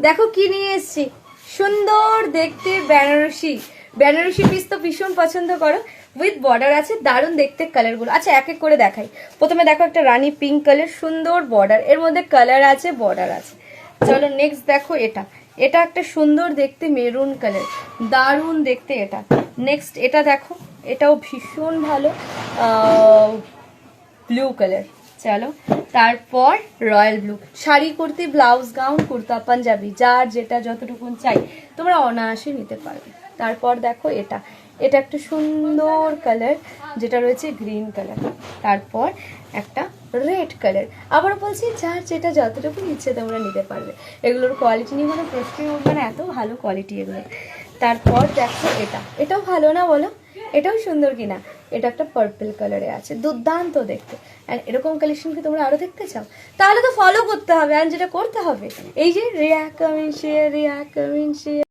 দেখো কি নিয়ে এসেছি, সুন্দর দেখতে বেনারসি। বেনারসি পিস তো ভীষণ পছন্দ করো, উইথ বর্ডার আছে, দারুণ দেখতে কালারগুলো। আচ্ছা এক এক করে দেখাই। প্রথমে দেখো একটা রানী পিঙ্ক কালার, সুন্দর বর্ডার, এর মধ্যে কালার আছে, বর্ডার আছে। চলো নেক্সট দেখো এটা, এটা একটা সুন্দর দেখতে মেরুন কালার, দারুণ দেখতে এটা। নেক্সট এটা দেখো, এটাও ভীষণ ভালো ব্লু কালার। চলো তারপর royal blue, sari kurti blouse gown kurta panjabi যার যেটা যতটুকু চাই তোমরা অনায়াসে নিতে পারবে। তারপর দেখো এটা, এটা একটা সুন্দর কালার যেটা রয়েছে গ্রিন কালার। তারপর একটা রেড কালার, আবারও বলছি যার যেটা যতটুকু ইচ্ছে তোমরা নিতে পারবে। এগুলোর কোয়ালিটি নিয়ে কোনো প্রশ্নই উঠবে না, এত ভালো কোয়ালিটি এগুলো। তারপর দেখো এটা, এটাও ভালো না বলো, এটাও সুন্দর কিনা। এটা একটা পার্পল কালারে আছে, দুর্দান্ত দেখতে। অ্যান্ড এরকম কালেকশন কি তোমরা আরো দেখতে চাও, তাহলে তো ফলো করতে হবে। আর যেটা করতে হবে এই যে Riya coming share, Riya coming share.